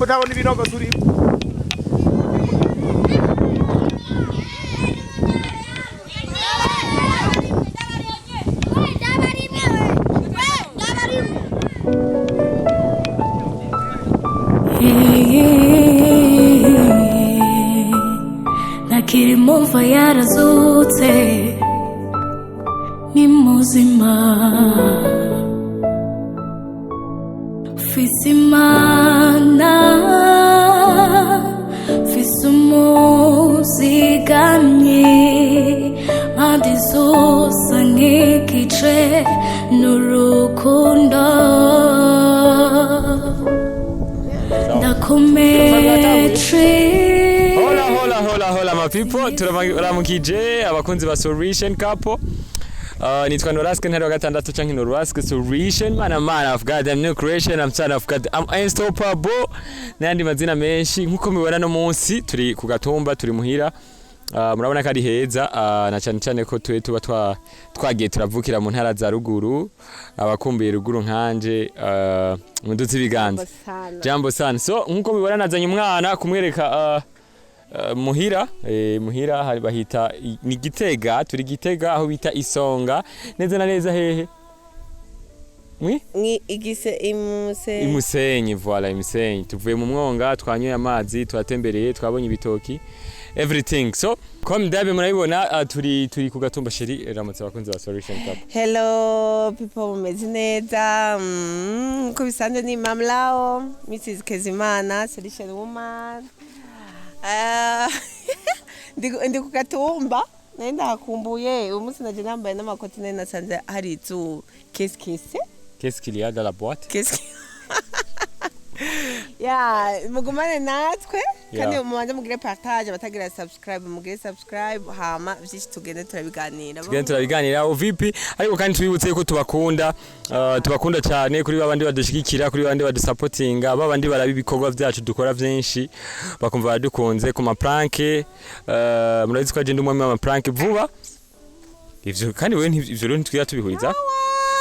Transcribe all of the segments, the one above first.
mutabona ibinogo turi nakiri mumva yarazutse ni muzima fise imana fise umuzigamye mpande zose nk'igice n'urukundo ndakomeje. Hola my people, turamukije abakunzi ba Solution Couple. Nitwa Norasque Ntare VI canke Norasque Solution. Man of God, I'm new creation, I'm son of God, I'm unstoppable. Nandi mazina menshi nkuko mubibona no munsi turi ku gatumba turi muhira. Murabona ko ari heza na cyane ko tuba twagiye turavukira mu ntara za ruguru abakumbiye ruguru nkanje mudutse ibiganza jambo sana. So nkuko mubibona nazanye umwana kumwereka muhira hari bahita ni Gitega, turi Gitega aho bita Isonga neza na neza hehe ni igise imusenyi voilà imusenyi. Tuvuye mu mwonga twanyoye amazi twatembereye twabonye ibitoki everything. So comme dabe murabibona turi ku gatumba sheri ramutse abakunzi ba Solution Couple. Hello people, mumeze neza ko bisanzwe ni mamlao Mrs. Kezimana Solution Woman. Ndi ku gatumba nenda hakumbuye umunsi naje nambaye n'amakoti nari nasanze hari izu Qu'est-ce qu'il y a dans la boîte? Mugumane natwe kandi mubanze mugire partage, abatagira subscribe hama byinshi tugende turabiganira vipi. Ariko kandi twibutse ko tubakunda cyane kuri babandi badushigikira, kuri babandi badusupportinga, babandi barabibikorwa byacu dukora byinshi bakumva badukunze ku ma prank. Murabizi ko agenda umwe mu ma prank vuba ivyo kandi we ivyo rero ntitwiya tubihuriza.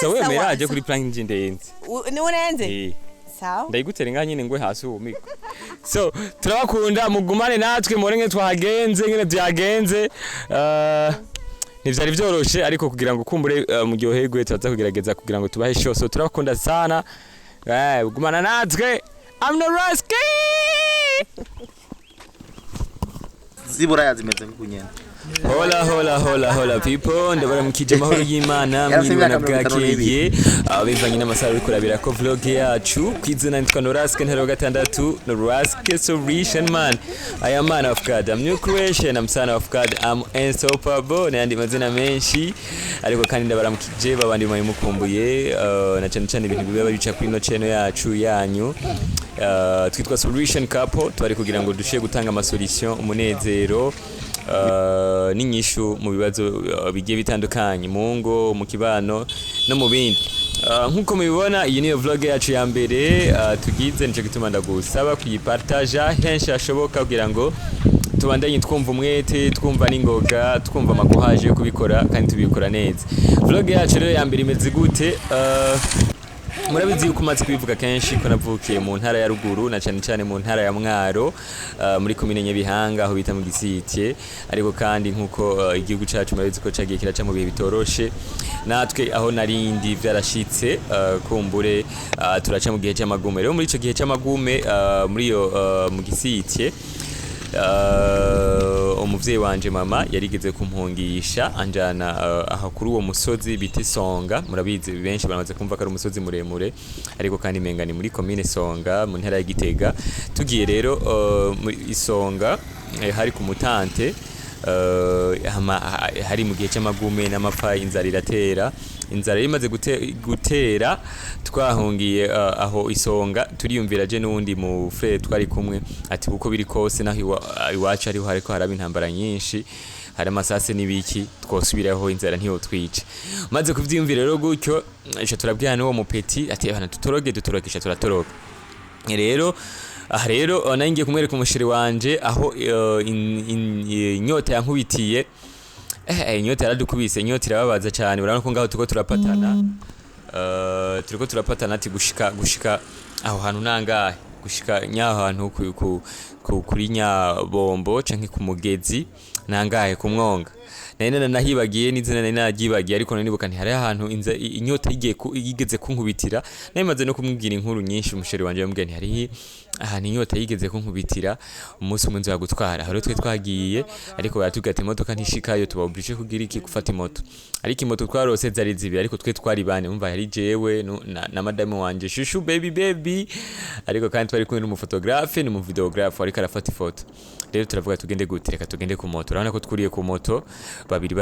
Sawe meraje kuri prank ndenze ni urenze sawa ndayigutera nga nyine ngwe hasi ubumiko. So turabakunda mugumane natwe morenge twagenze ngene byagenze ntivyari byoroshe ariko kugira ngo kumbure muryoherwe tuzaza kugerageza kugira ngo tubahe show. So turabakunda sana gumana natwe. I'm Norasque zibura yazimeze kunyene. Hola people, ndabara mukije mahoro y'Imana mwibona bwakeye abivanye n'amasaha uri kurabira ko vlog yacu kwizina nitwa Norasque Ntare VI Norasque Solution man. I am man of God, I'm new creation, I'm son of God, I'm unstoppable n'andi mazina menshi ariko kandi ndabara mukije babandi mukumbuye na cyane ibintu biba bica kuri no channel yacu yanyu twitwa Solution Couple. Twari kugira ngo dushiye gutanga amasolution umunezero n'inyishu mu bibazo bigiye bitandukanye mu ngo mu kibano no mu bindi. Nkuko mubibona iyi niyo vlog yacu ya mbere tugize nico gituma ndagusaba kuyipartage henshi hashoboka kugira ngo tubandanye twumva umwete, twumva n'ingoga, twumva amakohaje yo kubikora kandi tubikora neza. Vlog yacu rero ya mbere imeze gute? Murabizi yuko maze kubivuga kenshi ko navukiye mu ntara ya ruguru na cyane mu ntara ya Mwaro muri komine Nyabihanga aho bita mu Gisitye. Ariko kandi nkuko igihugu cyacu murabizi ko cagiye kiraca mu bihe bitoroshe natwe aho narindi byarashitse kumbure turaca mu gihe cy'amagume. Rero muri ico gihe cy'amagume muri yo mu Gisitye umuvyeyi wanje mama yarigeze kumpungisha anjana aha kuri uwo musozi bita Isonga. Murabizi benshi baramaze kumva ko ari umusozi muremure ariko kandi mengani muri commune Songa mu ntara ya Gitega. Tugiye rero Isonga hari ku mutante hari mu gihe cy'amagume n'amapfa inzara iratera. Inzara imaze gutera twahungiye aho Isonga turiyumvira je n'undi mu frère twari kumwe ati uko biri kose naho iwacu ariho hariko haraba intambara nyinshi hari amasase n'ibiki twosubiraho inzara ntiyo twice. Maze kuvyiyumvira rero gutyo ico turabwira n'uwo mupeti ati bana dutorokesha turatoroka. Rero nangiye kumwereka umushiri wanje aho inyota yankubitiye. Inyota yaradukubise, inyota irababaza cyane. Urabona ko ngaho turiko turapatana ati gushika aho hantu nangahe gushika nyahantu kuri Nyabombo canke ku mugezi nangahe ku mwonga nari nahibagiye n'izina nari nagibagiye ariko nibuka nti hari ahantu inyota yigeze kunkubitira narimaze no kumubwira inkuru nyinshi umusheri wanje yambwiye nti hari ahantu inyota yigeze kunkubitira umunsi umwe nza gutwara aho twe twagiye ariko baratubwira ati imodoka ntishikayo tuba oblige kugira iki gufata imoto ariko imoto twarose zari zibi ariko twe twari bane umva hari jewe na madame wanje shushu baby ariko kandi twari kumwe n'umufotografe n'umuvideographe ariko arafata ifoto rero turavuga tugende gute reka tugende ku moto urabona ko twuriye ku moto babiri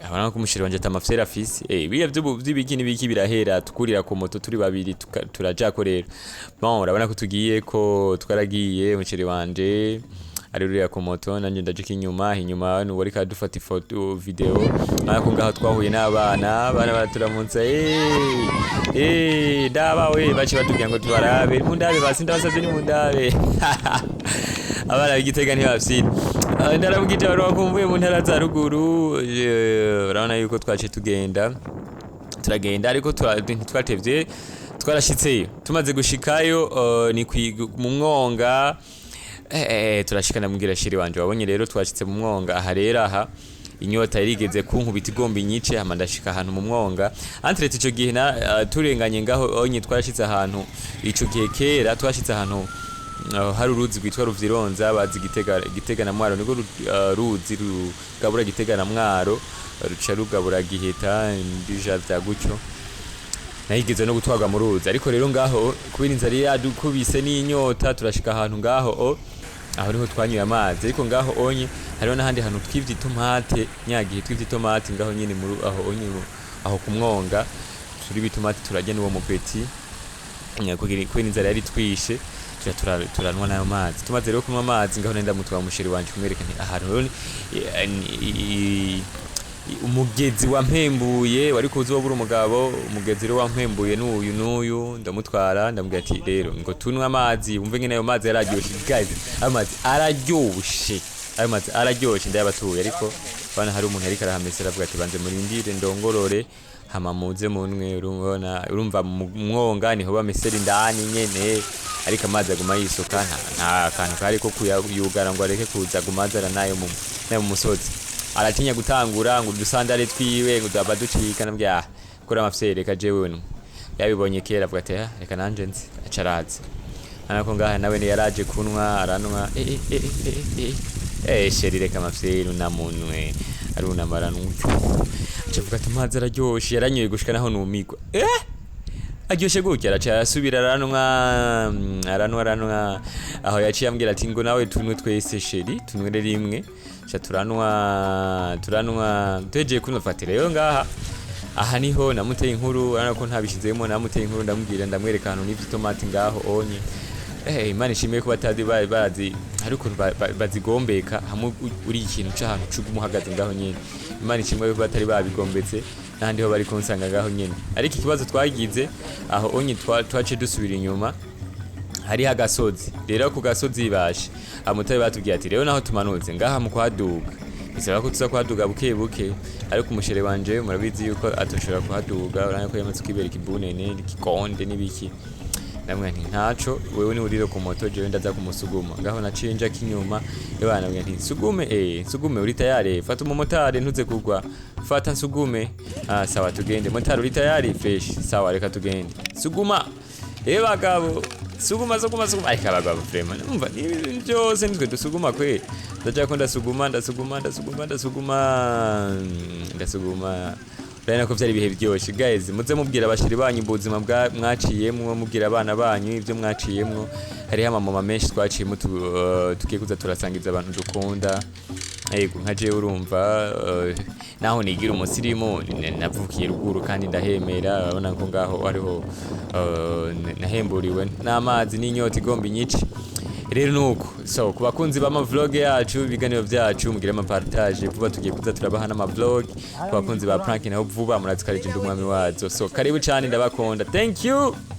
abana ko umushiri wanje atamafyera afise biya by'ibiki n'ibiki birahera tukurira ku moto turi babiri turaja ko rero bon urabona ko tugiye ko twaragiye umushiri wanje ari ruriya ku moto nanje ndaje inyuma n'uwari kadufata ifoto video ariko ngaho twahuye n'abana baraturamutsa daba we baci batubwira ngo tubarabe mundabe basi ndabasavye ni mundabe abana b'Igitega ntibafite ndarabwije baro bakumbuye mu ntara za ruguru urabona yuko twace turagenda ariko twatevye twarashitseyo tumaze gushikayo ni mu mwonga turashikana mbwira shiri wanje wabonye rero twashitse mu mwonga aha rero aha inyota yarigeze kunkubita igomba inyice hama ndashika ahantu mu mwonga entrete ico gihe turenganye ngaho onye twarashitse ahantu ico gihe kera twashitse ahantu hari uruzi rwitwa Ruvyironza bazi Gitega na Mwaro niko ruzi rugabura Gitega na Mwaro ruca rugabura Giheta ndija vya gutyo nayigeze no gutwaga mu ruzi ariko rero ngaho kubera inzara yadukubise n'inyota turashika ahantu ngaho aho niho twanyuye amazi ariko ngaho onye hariho n'ahandi hantu twivye itomate nyagihe twivye itomate ngaho nyine muri aho ku mwonga turi bitomate turajya n'uwo mupeti kugira inzara yari twishe turanwa nayo mazi tumaze rero kunywa amazi ngaho nenda mutwa umusheri wanje kumwereka nti ahantu umugezi wampembuye wari kuzi wabura umugabo umugezi rero wampembuye n'uyu ndamutwara ndambwira ati rero ngo tunwa amazi umve ngene ayo mazi yararyoshe guys amazi araryoshe ndayabatuye ariko bana hari umuntu ariko arahamesera avuga ati banze murindire ndongorore hama muze munwe urumva mu mwonga niho bamesera indani nyene ariko amazi aguma yisuka nta kantu kari ko kuyugara ngo areke kuza gumazara nayo mu musozi aratinya gutangura ngo dusandare twiwe ngo daba ducika nambya kora amafyere ka jewe no yabibonye kera avuga ati reka nanje nzi acaraze anako ngaha nawe ni yaraje kunwa aranwa sheri reka amafyere namunwe arunamara n'ucyo avuga ati amazi araryoshe yaranyoye gushika naho numigwa aryoshe gutya araca asubira aranwa aho yaciye ambwira ati ngo nawe tunwe twese sheri tunwere rimwe cha turanwa tweje kunofatira yo ngaha aha niho namuteye inkuru ariko ntabishizemo namuteye inkuru ndamubwira ndamwereka ahantu n'ivyo tomate ngaho onye Imana ishimiye ko batadi bazi ariko bazigombeka hamwe uri ikintu cy'ahantu cy'umuhagaze ngaho nyene Imana ishimiye ko batari babigombetse nandi ho bari kunsanga ngaho nyene ariko ikibazo twagize aho onye twace dusubira inyuma hari agasozi rero ku gasozi bashe amutari batubwiye ati rero naho tumanutse ngaha mu kwaduga bisaba ko tuza kwaduga buke ariko umushere wanje murabizi yuko atoshobora kuhaduga uranye ko yamaze kwibereka ibunene ikikonde n'ibiki namwe nti ntaco wewe ni urire ku moto je ndaza kumusuguma ngaho nacinja kinyuma yabana bwa nti sugume uri tayari fata umumotari ntuze kugwa fata nsugume sawa tugende motari uri tayari fresh sawa reka tugende suguma bagabo suguma ariko abagabo vraiment umva byose nitwe dusuguma kwe ndaja ko ndasuguma Rena ko vyari bihe byoshe guys muze mubwira abashiri banyu ubuzima mwaciyemwo mubwira abana banyu ivyo mwaciyemwo hari amama menshi twaciyemo tugiye kuza turasangiza abantu dukunda yego nka je urumva naho nigira umusirimu navukiye ruguru kandi ndahemera urabona ko ngaho ariho nahemburiwe n'amazi n'inyota igomba inyici rero nuko so kubakunzi bama vlog yacu ibiganiro byacu mugire ama partage vuba tugiye kuza turabaha n'ama vlog kubakunzi ba prank naho vuba murazikarije ndumwami wazo so karibu cyane ndabakunda thank you.